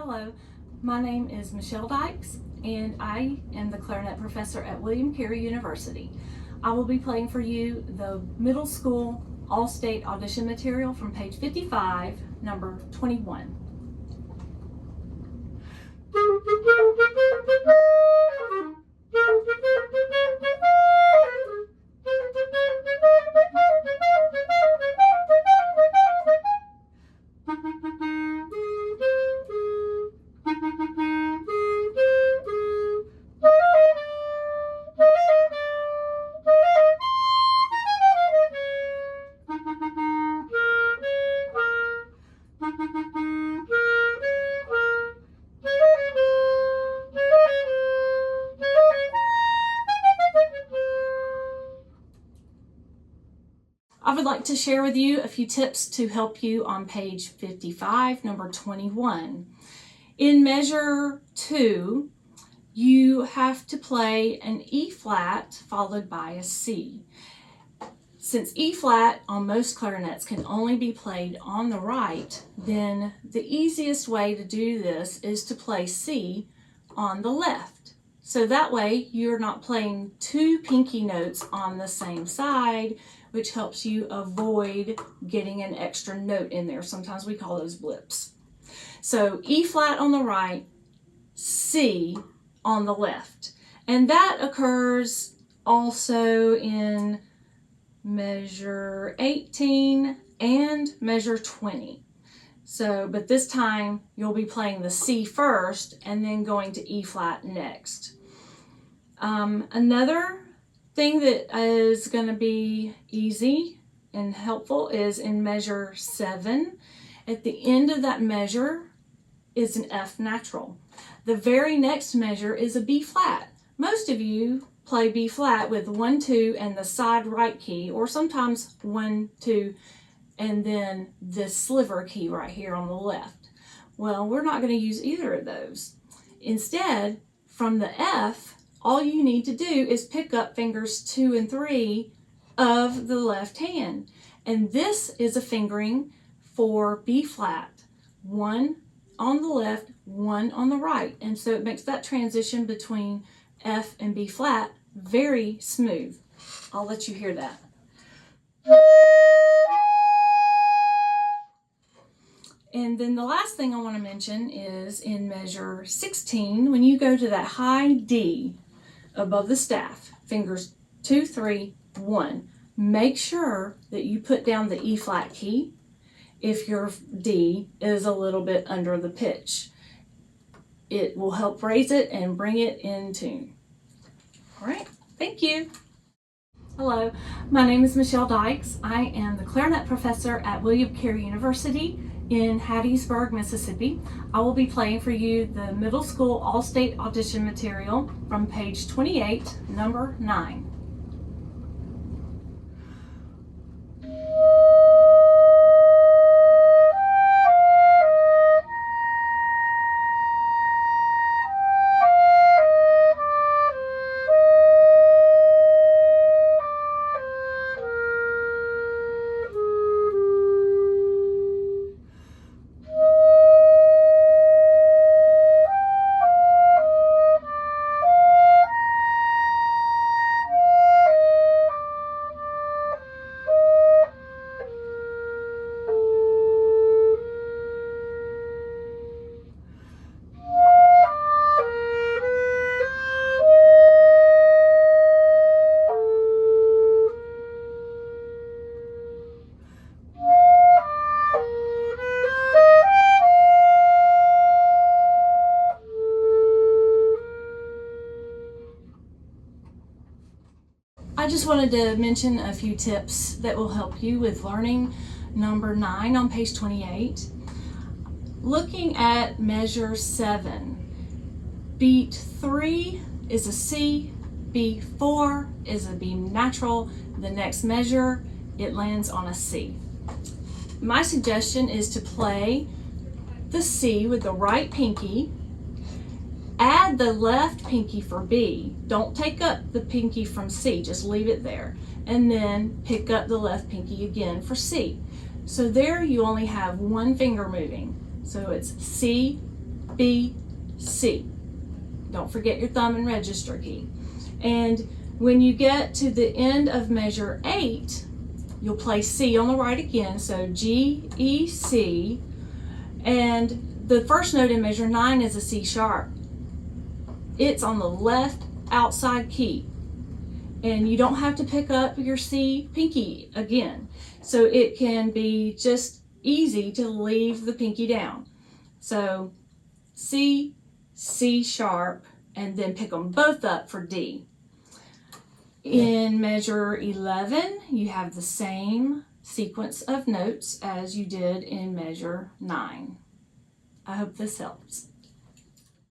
Hello, my name is Michelle Dykes and I am the clarinet professor at William Carey University. I will be playing for you the middle school all-state audition material from page 55, number 21. I would like to share with you a few tips to help you on page 55, number 21. In measure 2, you have to play an E flat followed by a C. Since E flat on most clarinets can only be played on the right, then the easiest way to do this is to play C on the left. So that way you're not playing two pinky notes on the same side, which helps you avoid getting an extra note in there. Sometimes we call those blips. So E flat on the right, C on the left. And that occurs also in measure 18 and measure 20. So, but this time you'll be playing the C first and then going to E flat next. Another thing that is going to be easy and helpful is in measure 7. At the end of that measure is an F natural. The very next measure is a B flat. Most of you play B flat with 1, 2 and the side right key, or sometimes 1, 2 and then this sliver key right here on the left. Well, we're not going to use either of those. Instead, from the F, all you need to do is pick up fingers 2 and 3 of the left hand. And this is a fingering for B flat. 1 on the left, 1 on the right. And so it makes that transition between F and B flat very smooth. I'll let you hear that. And then the last thing I want to mention is in measure 16, when you go to that high D above the staff, fingers 2, 3, 1, make sure that you put down the E flat key if your D is a little bit under the pitch. It will help raise it and bring it in tune. All right, thank you. Hello, my name is Michelle Dykes. I am the clarinet professor at William Carey University in Hattiesburg, Mississippi. I will be playing for you the middle school all-state audition material from page 28, number 9. I just wanted to mention a few tips that will help you with learning number 9 on page 28. Looking at measure 7, beat 3 is a C, beat 4 is a B natural. The next measure, it lands on a C. My suggestion is to play the C with the right pinky, add the left pinky for B. Don't take up the pinky from C, just leave it there. And then pick up the left pinky again for C. So there you only have one finger moving. So it's C, B, C. Don't forget your thumb and register key. And when you get to the end of measure 8, you'll play C on the right again, so G, E, C, and the first note in measure 9 is a C sharp. It's on the left outside key, and you don't have to pick up your C pinky again, so it can be just easy to leave the pinky down. So C, C sharp, and then pick them both up for D. In measure 11, you have the same sequence of notes as you did in measure 9. I hope this helps.